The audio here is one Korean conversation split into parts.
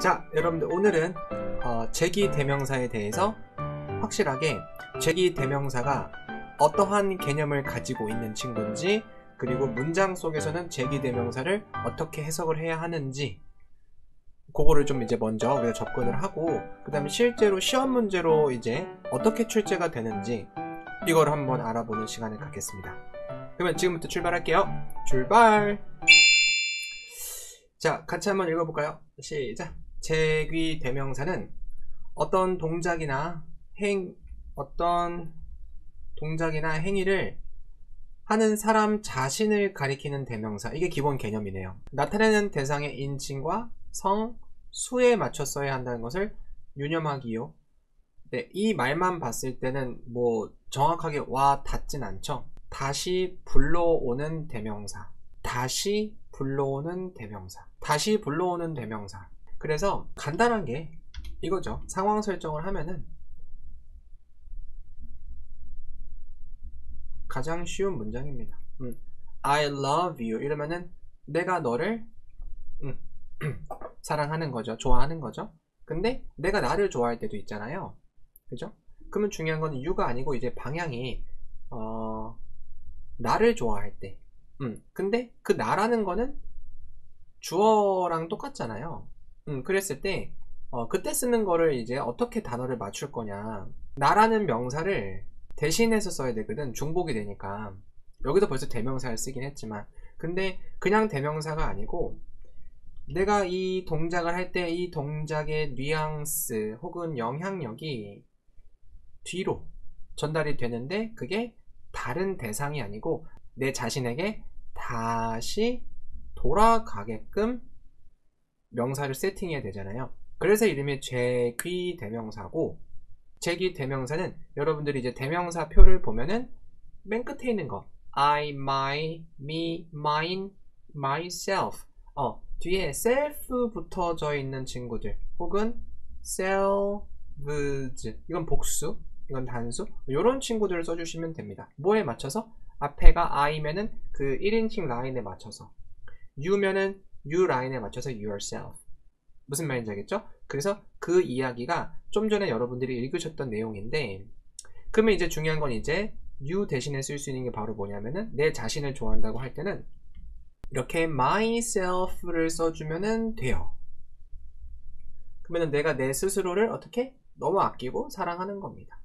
자, 여러분들 오늘은 제기 대명사에 대해서 확실하게 제기 대명사가 어떠한 개념을 가지고 있는 친구인지, 그리고 문장 속에서는 제기 대명사를 어떻게 해석을 해야 하는지, 그거를 좀 이제 먼저 우리가 접근을 하고, 그 다음에 실제로 시험 문제로 이제 어떻게 출제가 되는지 이걸 한번 알아보는 시간을 갖겠습니다. 그러면 지금부터 출발할게요. 출발! 자, 같이 한번 읽어볼까요? 시작! 제기 대명사는 어떤 동작이나 행위를 하는 사람 자신을 가리키는 대명사. 이게 기본 개념이네요. 나타내는 대상의 인칭과 성, 수에 맞춰 써야 한다는 것을 유념하기요. 네, 이 말만 봤을 때는 뭐 정확하게 와 닿진 않죠. 다시 불러오는 대명사. 다시 불러오는 대명사. 다시 불러오는 대명사. 그래서 간단한 게 이거죠. 상황 설정을 하면은 가장 쉬운 문장입니다. I love you 이러면은 내가 너를 사랑하는 거죠. 좋아하는 거죠. 근데 내가 나를 좋아할 때도 있잖아요. 그죠? 그러면 중요한 건 you가 아니고 이제 방향이 나를 좋아할 때. 근데 그 나라는 거는 주어랑 똑같잖아요. 그랬을 때 그때 쓰는 거를 이제 어떻게 단어를 맞출 거냐. 나라는 명사를 대신해서 써야 되거든. 중복이 되니까. 여기도 벌써 대명사를 쓰긴 했지만, 근데 그냥 대명사가 아니고 내가 이 동작을 할 때 이 동작의 뉘앙스 혹은 영향력이 뒤로 전달이 되는데, 그게 다른 대상이 아니고 내 자신에게 다시 돌아가게끔 명사를 세팅해야 되잖아요. 그래서 이름이 제기 대명사고, 제기 대명사는 여러분들이 이제 대명사표를 보면은 맨 끝에 있는 거 I, my, me, mine, myself 뒤에 self 붙어져 있는 친구들, 혹은 selves, 이건 복수, 이건 단수, 이런 친구들을 써주시면 됩니다. 뭐에 맞춰서? 앞에가 I면은 그 1인칭 라인에 맞춰서, U면은 U 라인에 맞춰서 yourself. 무슨 말인지 알겠죠? 그래서 그 이야기가 좀 전에 여러분들이 읽으셨던 내용인데, 그러면 이제 중요한 건 이제 you 대신에 쓸 수 있는 게 바로 뭐냐면은 내 자신을 좋아한다고 할 때는 이렇게 myself를 써주면은 돼요. 그러면은 내가 내 스스로를 어떻게? 너무 아끼고 사랑하는 겁니다.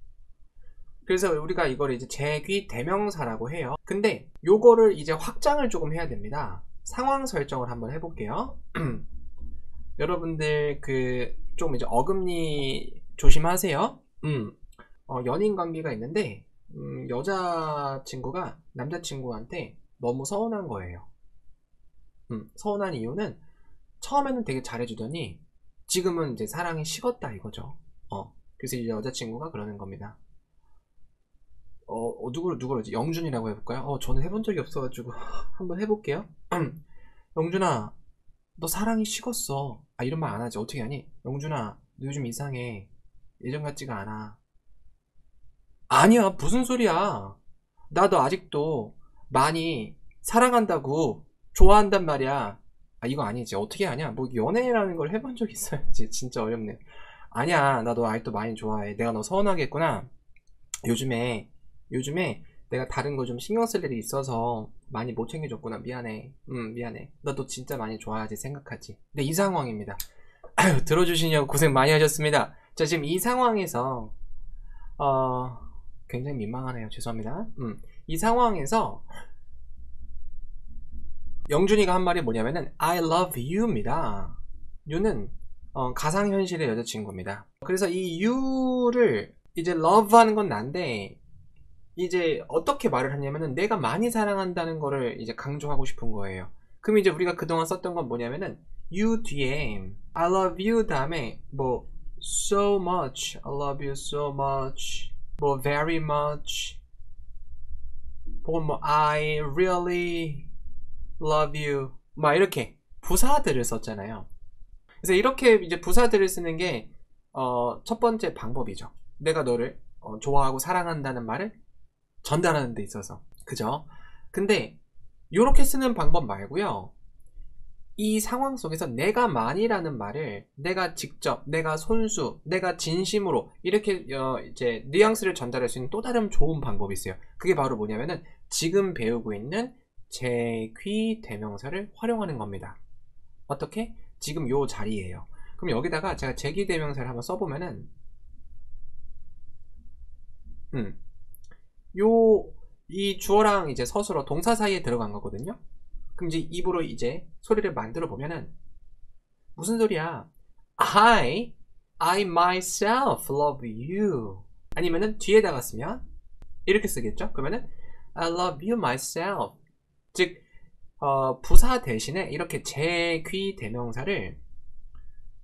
그래서 우리가 이걸 이제 제기 대명사라고 해요. 근데 요거를 이제 확장을 조금 해야 됩니다. 상황 설정을 한번 해볼게요. 여러분들 좀 이제 어금니 조심하세요. 연인 관계가 있는데 여자친구가 남자친구한테 너무 서운한 거예요. 서운한 이유는 처음에는 되게 잘해주더니 지금은 이제 사랑이 식었다 이거죠. 그래서 이제 여자친구가 그러는 겁니다. 누구지? 영준이라고 해볼까요? 저는 해본 적이 없어가지고 한번 해볼게요. 영준아, 너 사랑이 식었어. 이런 말 안 하지. 어떻게 하니? 영준아, 너 요즘 이상해. 예전 같지가 않아. 아니야, 무슨 소리야. 나 너 아직도 많이 사랑한다고, 좋아한단 말이야. 이거 아니지. 어떻게 하냐? 뭐 연애라는 걸 해본 적 있어야지. 진짜 어렵네. 아니야, 나 너 아직도 많이 좋아해. 내가 너 서운하게 했구나. 요즘에 내가 다른 거 좀 신경 쓸 일이 있어서 많이 못 챙겨줬구나. 미안해. 미안해. 나 너 진짜 많이 좋아하지, 생각하지. 네, 이 상황입니다. 아유, 들어주시냐고 고생 많이 하셨습니다. 자, 지금 이 상황에서 굉장히 민망하네요. 죄송합니다. 이 상황에서 영준이가 한 말이 뭐냐면은 I love you입니다. you는 가상현실의 여자친구입니다. 그래서 이 you를 이제 love 하는 건 난데, 이제 어떻게 말을 하냐면은 내가 많이 사랑한다는 거를 이제 강조하고 싶은 거예요. 그럼 이제 우리가 그동안 썼던 건 뭐냐면은 you 뒤에 I love you 다음에 뭐 so much, I love you so much, 뭐 very much, 혹은 뭐 I really love you, 막 이렇게 부사들을 썼잖아요. 그래서 이렇게 이제 부사들을 쓰는 게 첫 번째 방법이죠. 내가 너를 좋아하고 사랑한다는 말을 전달하는 데 있어서. 그죠? 근데 이렇게 쓰는 방법 말고요, 이 상황 속에서 내가 만이라는 말을 내가 직접, 내가 손수, 내가 진심으로 이렇게 이제 뉘앙스를 전달할 수 있는 또 다른 좋은 방법이 있어요. 그게 바로 뭐냐면은 지금 배우고 있는 제귀 대명사를 활용하는 겁니다. 어떻게? 지금 요 자리예요. 그럼 여기다가 제가 제귀 대명사를 한번 써보면은 이 주어랑 이제 서술어 동사 사이에 들어간 거거든요. 그럼 이제 입으로 이제 소리를 만들어 보면은 무슨 소리야? I myself love you. 아니면은 뒤에다가 쓰면 이렇게 쓰겠죠? 그러면은 I love you myself. 즉 부사 대신에 이렇게 제귀 대명사를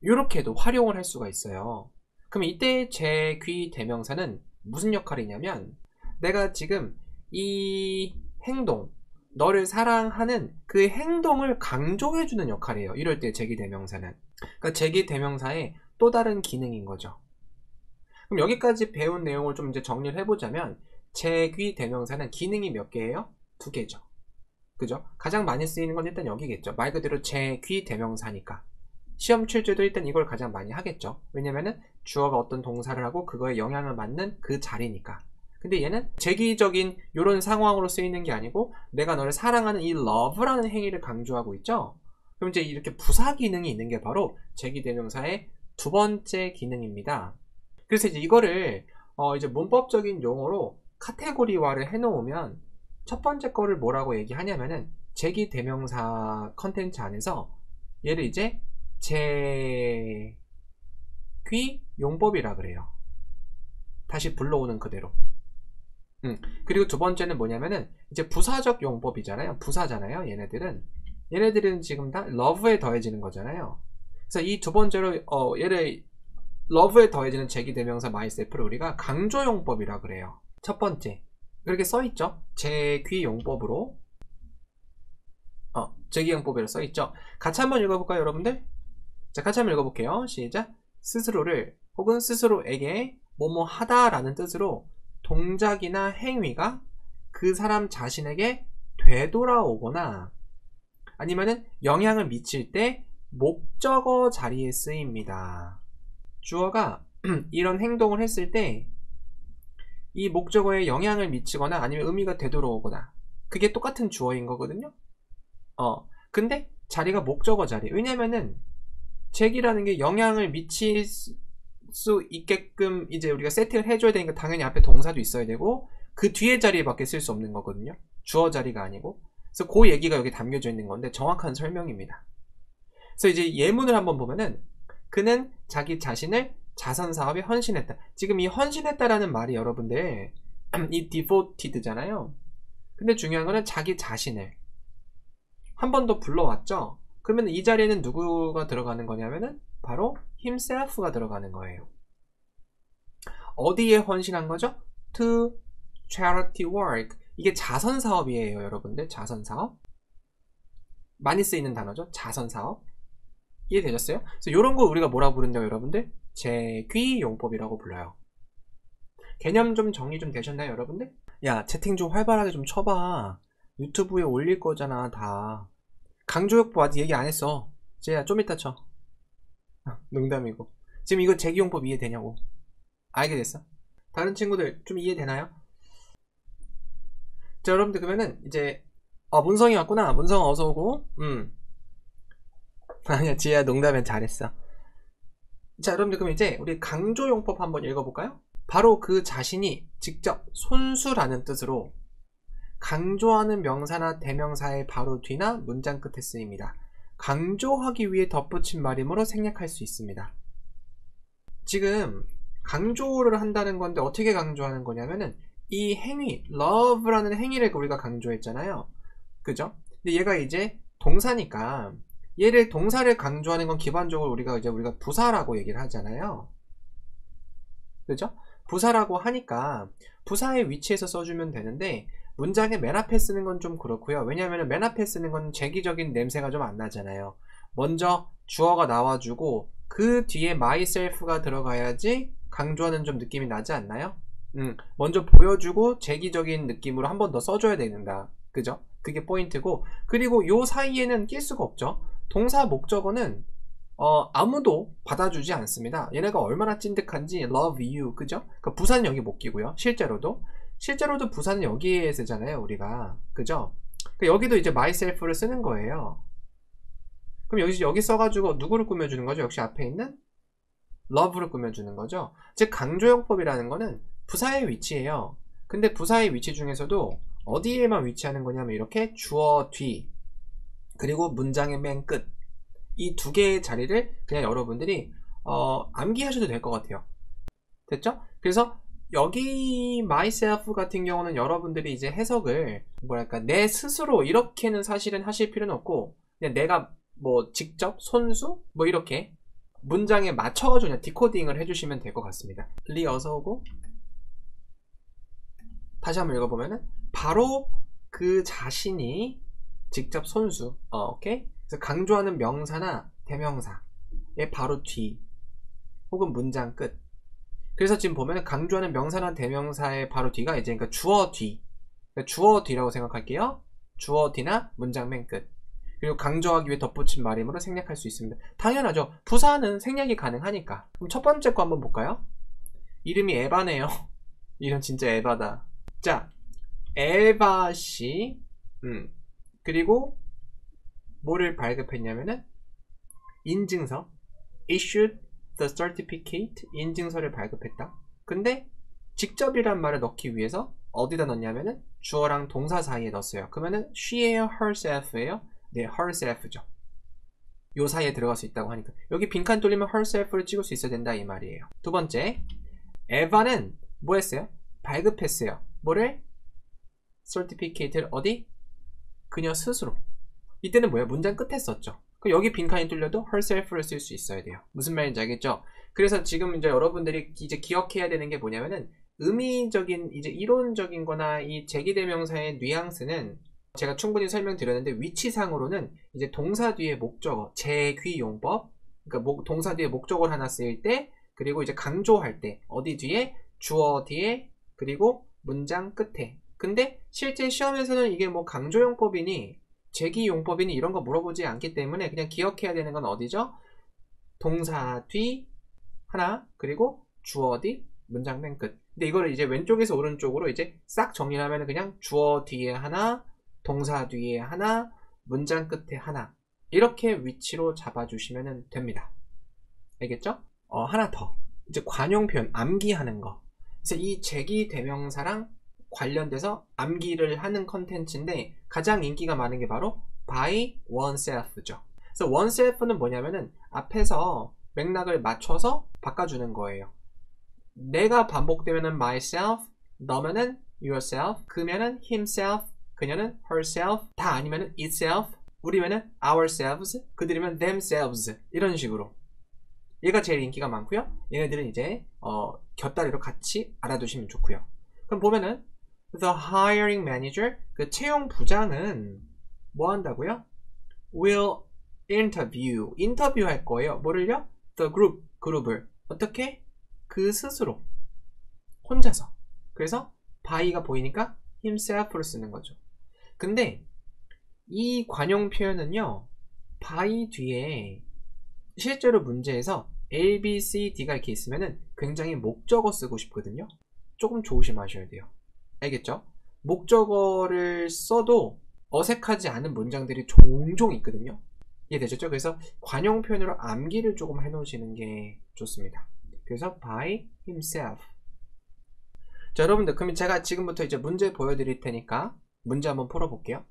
이렇게도 활용을 할 수가 있어요. 그럼 이때 제귀 대명사는 무슨 역할이냐면 내가 지금 이 행동, 너를 사랑하는 그 행동을 강조해주는 역할이에요. 이럴 때 제귀 대명사는. 그러니까 제귀 대명사의 또 다른 기능인 거죠. 그럼 여기까지 배운 내용을 좀 이제 정리를 해보자면 제귀 대명사는 기능이 몇 개예요? 2개죠. 그죠? 가장 많이 쓰이는 건 일단 여기겠죠. 말 그대로 제귀 대명사니까. 시험 출제도 일단 이걸 가장 많이 하겠죠. 왜냐면은 주어가 어떤 동사를 하고 그거에 영향을 받는 그 자리니까. 근데 얘는 제기적인 이런 상황으로 쓰이는 게 아니고 내가 너를 사랑하는 이 love라는 행위를 강조하고 있죠. 그럼 이제 이렇게 부사 기능이 있는 게 바로 제기 대명사의 2번째 기능입니다. 그래서 이제 이거를 이제 문법적인 용어로 카테고리화를 해놓으면 첫 번째 거를 뭐라고 얘기하냐면은 제기 대명사 컨텐츠 안에서 얘를 이제 제귀 용법이라 그래요. 다시 불러오는 그대로. 그리고 2번째는 뭐냐면은 이제 부사적 용법이잖아요. 부사잖아요. 얘네들은 지금 다 love에 더해지는 거잖아요. 그래서 이 2번째로 얘를 love에 더해지는 제기 대명사 myself를 우리가 강조 용법이라 그래요. 첫 번째 이렇게 써있죠. 제귀 용법으로 제기 용법으로 써있죠. 같이 한번 읽어볼까요, 여러분들? 자, 같이 한번 읽어볼게요. 시작. 스스로를 혹은 스스로에게 뭐뭐 하다라는 뜻으로 동작이나 행위가 그 사람 자신에게 되돌아오거나 아니면은 영향을 미칠 때 목적어 자리에 쓰입니다. 주어가 이런 행동을 했을 때 이 목적어에 영향을 미치거나 아니면 의미가 되돌아오거나 그게 똑같은 주어인 거거든요. 근데 자리가 목적어 자리. 왜냐면은 제기라는 게 영향을 미칠 수 있게끔 이제 우리가 세팅을 해줘야 되니까 당연히 앞에 동사도 있어야 되고 그 뒤에 자리에밖에 쓸 수 없는 거거든요. 주어 자리가 아니고. 그래서 그 얘기가 여기 담겨져 있는 건데 정확한 설명입니다. 그래서 이제 예문을 한번 보면은 그는 자기 자신을 자선사업에 헌신했다. 지금 이 헌신했다라는 말이 여러분들 이 devoted잖아요. 근데 중요한 거는 자기 자신을 한 번 더 불러왔죠. 그러면 이 자리에는 누구가 들어가는 거냐면은 바로 himself가 들어가는 거예요. 어디에 헌신한 거죠? To charity work. 이게 자선사업이에요, 여러분들. 자선사업. 많이 쓰이는 단어죠. 자선사업. 이해되셨어요? 그래서 이런 거 우리가 뭐라 부른다고 여러분들? 제귀용법이라고 불러요. 개념 좀 정리 좀 되셨나요, 여러분들? 야, 채팅 좀 활발하게 좀 쳐봐. 유튜브에 올릴 거잖아, 다. 강조용법 아직 얘기 안 했어. 쟤야, 좀 이따 쳐. 농담이고. 지금 이거 제기용법 이해되냐고. 알게 됐어? 다른 친구들 좀 이해되나요? 자, 여러분들 그러면은 이제 문성이 왔구나. 문성 어서오고. 아니야, 지혜야, 농담엔 잘했어. 자, 여러분들 그럼 이제 우리 강조용법 한번 읽어볼까요? 바로 그 자신이 직접 손수라는 뜻으로 강조하는 명사나 대명사의 바로 뒤나 문장 끝에 쓰입니다. 강조하기 위해 덧붙인 말이므로 생략할 수 있습니다. 지금 강조를 한다는 건데 어떻게 강조하는 거냐면은 이 행위, love라는 행위를 우리가 강조했잖아요. 그죠? 근데 얘가 이제 동사니까 얘를 동사를 강조하는 건 기본적으로 우리가 부사라고 얘기를 하잖아요. 그죠? 부사라고 하니까 부사의 위치에서 써주면 되는데 문장의 맨 앞에 쓰는 건 좀 그렇고요. 왜냐하면 맨 앞에 쓰는 건 제기적인 냄새가 좀 안 나잖아요. 먼저 주어가 나와주고 그 뒤에 myself가 들어가야지 강조하는 좀 느낌이 나지 않나요? 먼저 보여주고 제기적인 느낌으로 한 번 더 써줘야 된다. 그죠? 그게 포인트고, 그리고 요 사이에는 낄 수가 없죠. 동사 목적어는 아무도 받아주지 않습니다. 얘네가 얼마나 찐득한지 love you, 그죠? 그러니까 부사는 여기 못 끼고요. 실제로도 부사는 여기에 쓰잖아요, 우리가. 그죠? 그러니까 여기도 이제 myself를 쓰는 거예요. 그럼 여기 써가지고 누구를 꾸며주는 거죠? 역시 앞에 있는 love를 꾸며주는 거죠. 즉 강조용법이라는 거는 부사의 위치예요. 근데 부사의 위치 중에서도 어디에만 위치하는 거냐면 이렇게 주어 뒤 그리고 문장의 맨 끝, 이 두 개의 자리를 그냥 여러분들이 암기하셔도 될 것 같아요. 됐죠? 그래서 여기 myself 같은 경우는 여러분들이 이제 해석을 뭐랄까 내 스스로 이렇게는 사실은 하실 필요는 없고 그냥 내가 뭐 직접 손수 뭐 이렇게 문장에 맞춰가지고 그냥 디코딩을 해주시면 될 것 같습니다. 리 어서오고. 다시 한번 읽어보면은 바로 그 자신이 직접 손수, 오케이? 그래서 강조하는 명사나 대명사의 바로 뒤 혹은 문장 끝. 그래서 지금 보면은 강조하는 명사나 대명사의 바로 뒤가 이제 그러니까 주어 뒤, 그러니까 주어 뒤라고 생각할게요. 주어 뒤나 문장 맨 끝. 그리고 강조하기 위해 덧붙인 말이므로 생략할 수 있습니다. 당연하죠. 부사는 생략이 가능하니까. 그럼 첫 번째 거 한번 볼까요? 이름이 에바네요. 이름 진짜 에바다. 자, 에바씨. 그리고 뭐를 발급했냐면은 인증서, issued the certificate, 인증서를 발급했다. 근데 직접이란 말을 넣기 위해서 어디다 넣냐면은 주어랑 동사 사이에 넣었어요. 그러면은 she예요, herself예요? 네, herself죠. 요 사이에 들어갈 수 있다고 하니까 여기 빈칸 뚫리면 herself를 찍을 수 있어야 된다 이 말이에요. 두 번째, 에바는 뭐 했어요? 발급했어요. 뭐를? certificate를 어디? 그녀 스스로. 이때는 뭐야? 문장 끝에 썼죠. 그럼 여기 빈칸이 뚫려도 herself를 쓸 수 있어야 돼요. 무슨 말인지 알겠죠? 그래서 지금 이제 여러분들이 이제 기억해야 되는 게 뭐냐면은 의미적인 이제 이론적인 거나 이 제기대명사의 뉘앙스는 제가 충분히 설명드렸는데 위치상으로는 이제 동사 뒤에 목적어, 제귀용법, 그러니까 동사 뒤에 목적어를 하나 쓰일 때, 그리고 이제 강조할 때 어디 뒤에? 주어 뒤에, 그리고 문장 끝에. 근데 실제 시험에서는 이게 뭐 강조용법이니 제기용법이니 이런 거 물어보지 않기 때문에 그냥 기억해야 되는 건 어디죠? 동사 뒤 하나, 그리고 주어 뒤, 문장 맨 끝. 근데 이거를 이제 왼쪽에서 오른쪽으로 이제 싹 정리를 하면 그냥 주어 뒤에 하나, 동사 뒤에 하나, 문장 끝에 하나, 이렇게 위치로 잡아주시면 됩니다. 알겠죠? 하나 더. 이제 관용 표현, 암기하는 거. 그래서 이 제기대명사랑 관련돼서 암기를 하는 컨텐츠인데 가장 인기가 많은 게 바로 by oneself죠. 그래서 oneself는 뭐냐면은 앞에서 맥락을 맞춰서 바꿔주는 거예요. 내가 반복되면은 myself, 너면은 yourself, 그면은 himself, 그녀는 herself, 다 아니면은 itself, 우리면은 ourselves, 그들이면 themselves, 이런 식으로. 얘가 제일 인기가 많고요. 얘네들은 이제 곁다리로 같이 알아두시면 좋고요. 그럼 보면은 the hiring manager, 그 채용 부장은 뭐 한다고요? will interview, 인터뷰할 거예요. 뭐를요? the group, 그룹을. 어떻게? 그 스스로, 혼자서. 그래서 by가 보이니까 himself를 쓰는 거죠. 근데 이 관용 표현은요, by 뒤에 실제로 문제에서 A, B, C, D가 이렇게 있으면은 굉장히 목적어 쓰고 싶거든요. 조금 조심하셔야 돼요. 알겠죠? 목적어를 써도 어색하지 않은 문장들이 종종 있거든요. 이해되셨죠? 그래서 관용 표현으로 암기를 조금 해놓으시는 게 좋습니다. 그래서 by himself. 자, 여러분들, 그럼 제가 지금부터 이제 문제 보여드릴 테니까 문제 한번 풀어볼게요.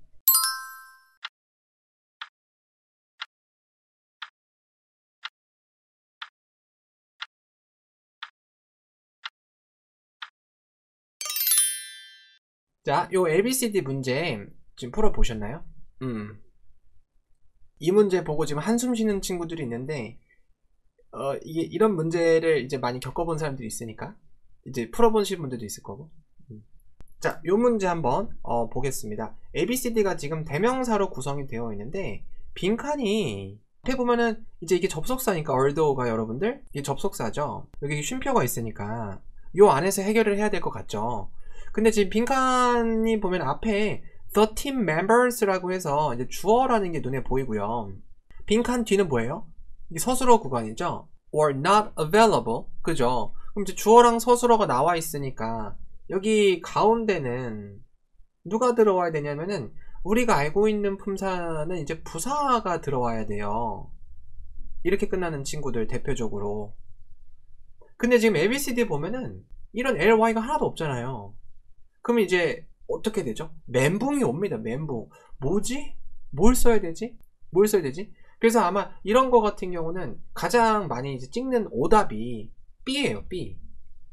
자, 요 ABCD 문제 지금 풀어보셨나요? 이 문제 보고 지금 한숨 쉬는 친구들이 있는데, 이게 이런 문제를 이제 많이 겪어본 사람들이 있으니까, 이제 풀어보신 분들도 있을 거고. 자, 요 문제 한번 보겠습니다. ABCD가 지금 대명사로 구성이 되어 있는데, 빈칸이 앞에 보면은 이제 이게 접속사니까 although가 여러분들, 이게 접속사죠. 여기 쉼표가 있으니까 요 안에서 해결을 해야 될 것 같죠. 근데 지금 빈칸이 보면 앞에 the team members라고 해서 이제 주어라는 게 눈에 보이고요. 빈칸 뒤는 뭐예요? 이게 서술어 구간이죠. or not available. 그죠? 그럼 이제 주어랑 서술어가 나와 있으니까 여기 가운데는 누가 들어와야 되냐면은 우리가 알고 있는 품사는 이제 부사가 들어와야 돼요. 이렇게 끝나는 친구들 대표적으로. 근데 지금 ABCD 보면은 이런 LY가 하나도 없잖아요. 그러면 이제 어떻게 되죠? 멘붕이 옵니다. 멘붕. 뭐지? 뭘 써야 되지? 뭘 써야 되지? 그래서 아마 이런 거 같은 경우는 가장 많이 이제 찍는 오답이 B예요. B.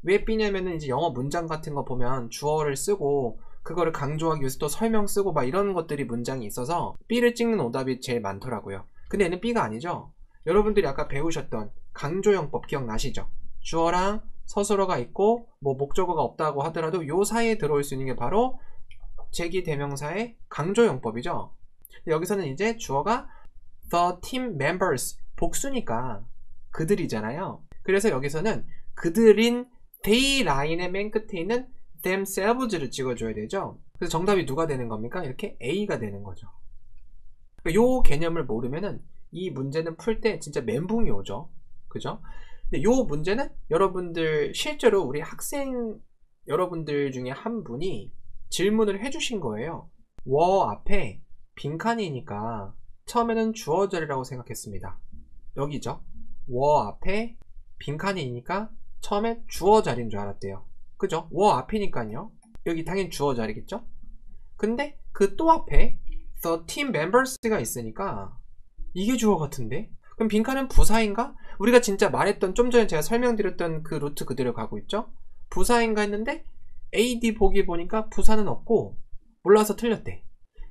왜 B냐면은 이제 영어 문장 같은 거 보면 주어를 쓰고 그거를 강조하기 위해서 또 설명 쓰고 막 이런 것들이 문장이 있어서 B를 찍는 오답이 제일 많더라고요. 근데 얘는 B가 아니죠. 여러분들이 아까 배우셨던 강조용법 기억나시죠? 주어랑 서술어가 있고 뭐 목적어가 없다고 하더라도 요 사이에 들어올 수 있는 게 바로 제기대명사의 강조용법이죠. 여기서는 이제 주어가 the team members 복수니까 그들이잖아요. 그래서 여기서는 그들인 they 라인의 맨 끝에 있는 themselves를 찍어줘야 되죠. 그래서 정답이 누가 되는 겁니까? 이렇게 A가 되는 거죠. 요 개념을 모르면은 이 문제는 풀 때 진짜 멘붕이 오죠. 그죠? 근데 요 문제는 여러분들 실제로 우리 학생 여러분들 중에 한 분이 질문을 해주신 거예요. 워 앞에 빈칸이니까 처음에는 주어 자리라고 생각했습니다. 여기죠. 워 앞에 빈칸이니까 처음에 주어 자리인 줄 알았대요. 그죠? 워 앞이니까요. 여기 당연히 주어 자리겠죠? 근데 그 또 앞에 the team members가 있으니까 이게 주어 같은데? 그럼 빈칸은 부사인가? 우리가 진짜 말했던 좀 전에 제가 설명드렸던 그 루트 그대로 가고 있죠? 부사인가 했는데 AD 보기 보니까 부사는 없고 몰라서 틀렸대.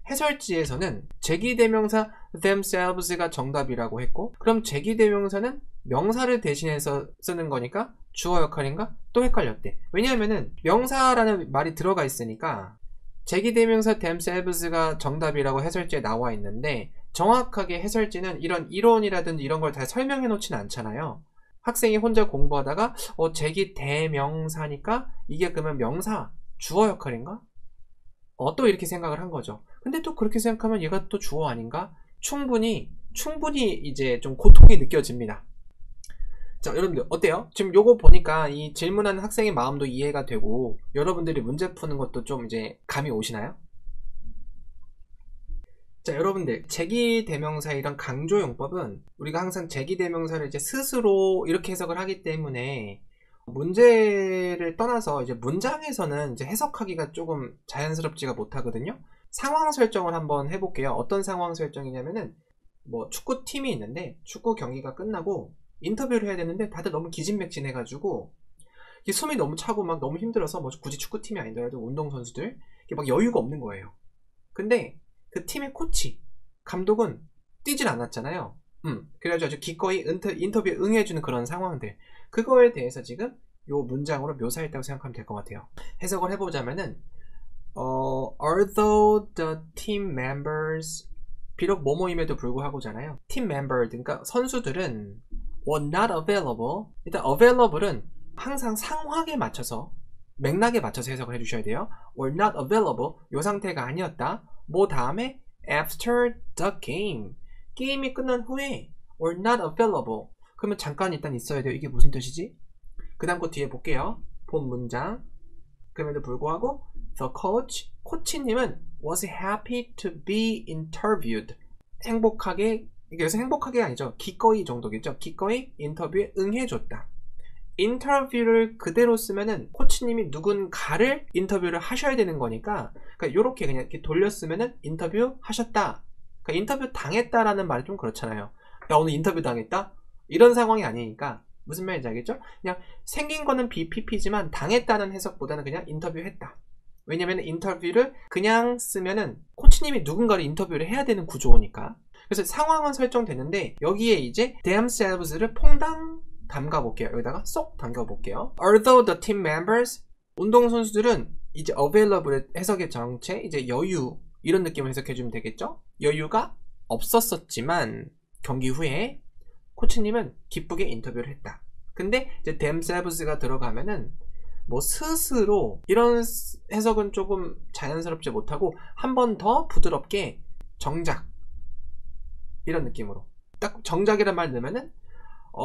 해설지에서는 제기대명사 themselves가 정답이라고 했고 그럼 제기대명사는 명사를 대신해서 쓰는 거니까 주어 역할인가? 또 헷갈렸대. 왜냐하면은 명사라는 말이 들어가 있으니까 제기대명사 themselves가 정답이라고 해설지에 나와 있는데 정확하게 해설지는 이런 이론이라든지 이런 걸 다 설명해 놓진 않잖아요. 학생이 혼자 공부하다가 제기대명사니까 이게 그러면 명사, 주어 역할인가? 또 이렇게 생각을 한 거죠. 근데 또 그렇게 생각하면 얘가 또 주어 아닌가? 충분히 이제 좀 고통이 느껴집니다. 자, 여러분들 어때요? 지금 요거 보니까 이 질문하는 학생의 마음도 이해가 되고 여러분들이 문제 푸는 것도 좀 이제 감이 오시나요? 자, 여러분들 제기대명사 이런 강조용법은 우리가 항상 제기대명사를 이제 스스로 이렇게 해석을 하기 때문에 문제를 떠나서 이제 문장에서는 이제 해석하기가 조금 자연스럽지가 못하거든요. 상황 설정을 한번 해볼게요. 어떤 상황 설정이냐면은 뭐 축구팀이 있는데 축구 경기가 끝나고 인터뷰를 해야 되는데 다들 너무 기진맥진해가지고 숨이 너무 차고 막 너무 힘들어서 뭐 굳이 축구팀이 아니더라도 운동선수들 막 여유가 없는 거예요. 근데 그 팀의 코치, 감독은 뛰질 않았잖아요. 그래가지고 아주 기꺼이 인터뷰에 응해주는 그런 상황들, 그거에 대해서 지금 요 문장으로 묘사했다고 생각하면 될 것 같아요. 해석을 해보자면은 although the team members, 비록 뭐뭐임에도 불구하고잖아요. team member, 그러니까 선수들은 were not available. 일단 available은 항상 상황에 맞춰서 맥락에 맞춰서 해석을 해주셔야 돼요. were not available, 요 상태가 아니었다. 뭐 다음에 after the game, 게임이 끝난 후에 were not available, 그러면 잠깐 일단 있어야 돼요. 이게 무슨 뜻이지? 그 다음 거 뒤에 볼게요. 본 문장. 그럼에도 불구하고 the coach, 코치님은 was happy to be interviewed, 행복하게, 여기서 행복하게 아니죠, 기꺼이 정도겠죠. 기꺼이 인터뷰에 응해줬다. 인터뷰를 그대로 쓰면은 코치님이 누군가를 인터뷰를 하셔야 되는 거니까, 그러니까 요렇게 그냥 이렇게 돌렸으면은 인터뷰 하셨다, 그러니까 인터뷰 당했다라는 말이 좀 그렇잖아요. 야, 오늘 인터뷰 당했다? 이런 상황이 아니니까 무슨 말인지 알겠죠? 그냥 생긴 거는 BPP지만 당했다는 해석보다는 그냥 인터뷰했다. 왜냐면 인터뷰를 그냥 쓰면은 코치님이 누군가를 인터뷰를 해야 되는 구조니까. 그래서 상황은 설정되는데 여기에 이제 themselves를 퐁당 담가 볼게요. 여기다가 쏙 담겨 볼게요. Although the team members, 운동선수들은 이제 available 해석의 정체, 이제 여유, 이런 느낌을 해석해 주면 되겠죠? 여유가 없었지만 경기 후에 코치님은 기쁘게 인터뷰를 했다. 근데 이제 themselves가 들어가면은 뭐 스스로, 이런 해석은 조금 자연스럽지 못하고 한 번 더 부드럽게 정작, 이런 느낌으로 딱 정작이란 말 넣으면은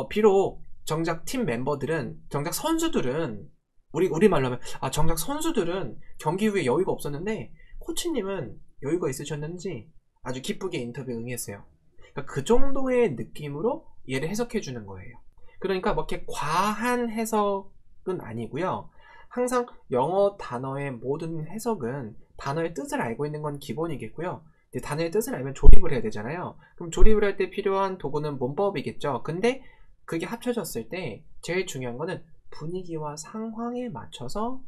비록 정작 팀 멤버들은, 정작 선수들은, 우리말로 하면 정작 선수들은 경기 후에 여유가 없었는데 코치님은 여유가 있으셨는지 아주 기쁘게 인터뷰에 응했어요. 그러니까 그 정도의 느낌으로 얘를 해석해 주는 거예요. 그러니까 뭐 이렇게 과한 해석은 아니고요. 항상 영어 단어의 모든 해석은 단어의 뜻을 알고 있는 건 기본이겠고요. 근데 단어의 뜻을 알면 조립을 해야 되잖아요. 그럼 조립을 할 때 필요한 도구는 문법이겠죠. 근데 그게 합쳐졌을 때 제일 중요한 거는 분위기와 상황에 맞춰서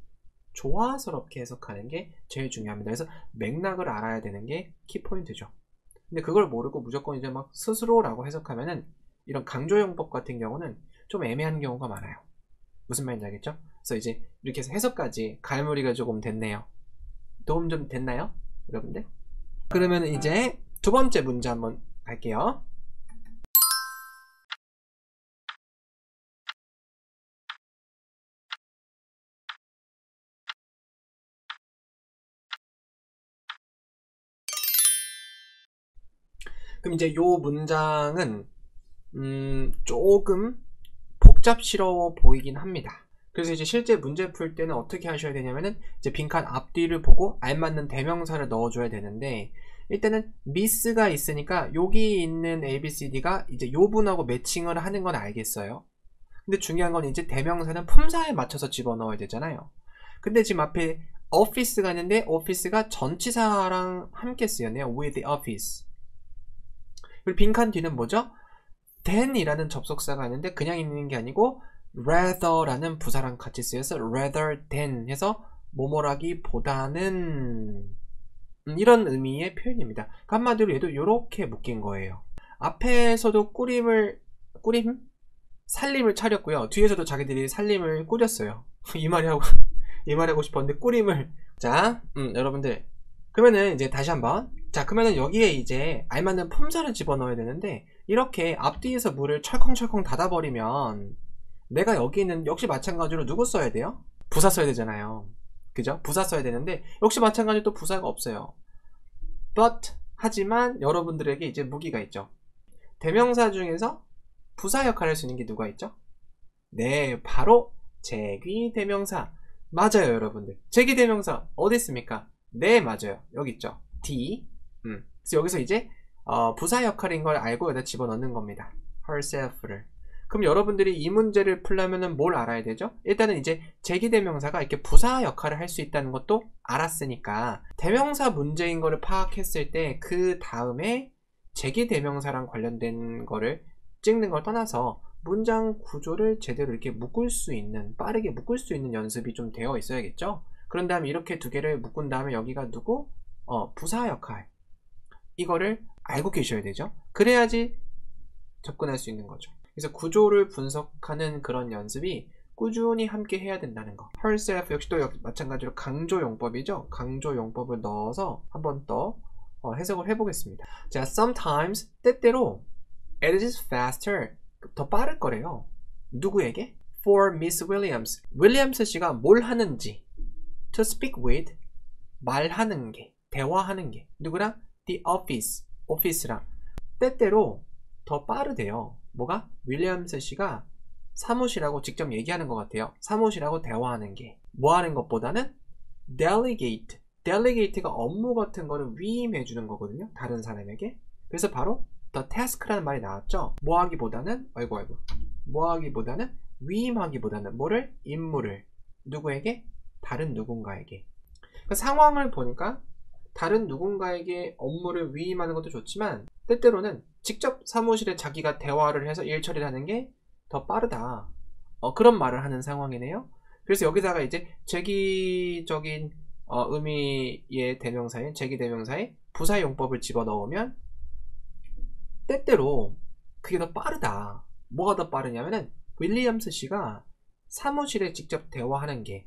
조화스럽게 해석하는 게 제일 중요합니다. 그래서 맥락을 알아야 되는 게 키포인트죠. 근데 그걸 모르고 무조건 이제 막 스스로라고 해석하면은 이런 강조용법 같은 경우는 좀 애매한 경우가 많아요. 무슨 말인지 알겠죠? 그래서 이제 이렇게 해서 해석까지 갈무리가 조금 됐네요. 도움 좀 됐나요? 여러분들? 그러면 이제 두 번째 문제 한번 갈게요. 그럼 이제 요 문장은 조금 복잡스러워 보이긴 합니다. 그래서 이제 실제 문제 풀 때는 어떻게 하셔야 되냐면은 이제 빈칸 앞뒤를 보고 알맞는 대명사를 넣어줘야 되는데, 일단은 미스가 있으니까 여기 있는 ABCD가 이제 요 분하고 매칭을 하는 건 알겠어요. 근데 중요한 건 이제 대명사는 품사에 맞춰서 집어넣어야 되잖아요. 근데 지금 앞에 office가 있는데 office가 전치사랑 함께 쓰였네요. with the office. 그리고 빈칸 뒤는 뭐죠? than이라는 접속사가 있는데 그냥 있는 게 아니고 rather라는 부사랑 같이 쓰여서 rather than 해서 뭐뭐라기보다는 이런 의미의 표현입니다. 한마디로 얘도 이렇게 묶인 거예요. 앞에서도 살림을 차렸고요. 뒤에서도 자기들이 살림을 꾸렸어요. 이 말이 하고 싶었는데 꾸림을. 자, 여러분들. 그러면은 이제 다시 한번. 자, 그러면은 여기에 이제 알맞는 품사를 집어넣어야 되는데, 이렇게 앞뒤에서 물을 철컹철컹 닫아버리면 내가 여기는 역시 마찬가지로 누구 써야 돼요? 부사 써야 되잖아요. 그죠? 부사 써야 되는데 역시 마찬가지로 또 부사가 없어요. but 하지만 여러분들에게 이제 무기가 있죠. 대명사 중에서 부사 역할을 할 수 있는 게 누가 있죠? 네, 바로 제귀대명사. 맞아요, 여러분들. 제귀대명사 어디 있습니까? 네, 맞아요. 여기 있죠. D. 그래서 여기서 이제 부사 역할인 걸 알고 여기다 집어넣는 겁니다. herself를. 그럼 여러분들이 이 문제를 풀려면은 뭘 알아야 되죠? 일단은 이제 제기대명사가 이렇게 부사 역할을 할 수 있다는 것도 알았으니까 대명사 문제인 거를 파악했을 때 그 다음에 제기대명사랑 관련된 거를 찍는 걸 떠나서 문장 구조를 제대로 이렇게 묶을 수 있는, 빠르게 묶을 수 있는 연습이 좀 되어 있어야겠죠? 그런 다음에 이렇게 두 개를 묶은 다음에 여기가 누구? 부사 역할. 이거를 알고 계셔야 되죠? 그래야지 접근할 수 있는 거죠. 그래서 구조를 분석하는 그런 연습이 꾸준히 함께 해야 된다는 거. herself 역시 또 마찬가지로 강조용법이죠. 강조용법을 넣어서 한번 더 해석을 해보겠습니다. 자, sometimes 때때로 it is faster 더 빠를 거래요. 누구에게? For Miss Williams. 윌리엄스 씨가 뭘 하는지 to speak with 말하는 게, 대화하는 게 누구랑? The office, 오피스랑 때때로 더 빠르대요. 뭐가? 윌리엄스 씨가 사무실하고 직접 얘기하는 것 같아요. 사무실하고 대화하는 게 뭐 하는 것보다는 delegate. delegate가 업무 같은 거를 위임해 주는 거거든요. 다른 사람에게. 그래서 바로 the task라는 말이 나왔죠. 뭐 하기보다는 뭐 하기보다는 위임하기보다는 뭐를? 임무를 누구에게? 다른 누군가에게. 그 상황을 보니까 다른 누군가에게 업무를 위임하는 것도 좋지만 때때로는 직접 사무실에 자기가 대화를 해서 일 처리를 하는 게 더 빠르다. 그런 말을 하는 상황이네요. 그래서 여기다가 이제 제기적인 의미의 대명사인 제기대명사의 부사용법을 집어넣으면 때때로 그게 더 빠르다. 뭐가 더 빠르냐면은 윌리엄스 씨가 사무실에 직접 대화하는 게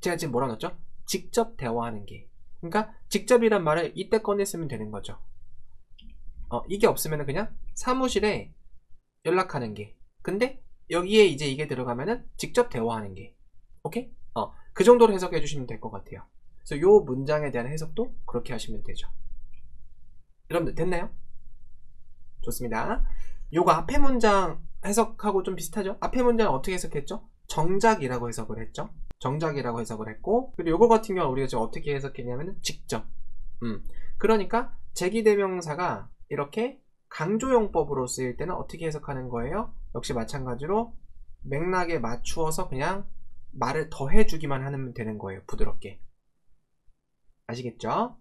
제가 지금 뭐라 넣었죠? 직접 대화하는 게. 그러니까 직접이란 말을 이때 꺼냈으면 되는 거죠. 이게 없으면 그냥 사무실에 연락하는 게. 근데 여기에 이제 이게 들어가면은 직접 대화하는 게. 오케이? 그 정도로 해석해 주시면 될 것 같아요. 그래서 요 문장에 대한 해석도 그렇게 하시면 되죠. 여러분들 됐나요? 좋습니다. 요거 앞에 문장 해석하고 좀 비슷하죠? 앞에 문장은 어떻게 해석했죠? 정작이라고 해석을 했죠? 정작이라고 해석을 했고, 그리고 요거 같은 경우 우리가 지금 어떻게 해석했냐면 직접. 그러니까 제기대명사가 이렇게 강조용법으로 쓰일 때는 어떻게 해석하는 거예요? 역시 마찬가지로 맥락에 맞추어서 그냥 말을 더해주기만 하면 되는 거예요. 부드럽게. 아시겠죠?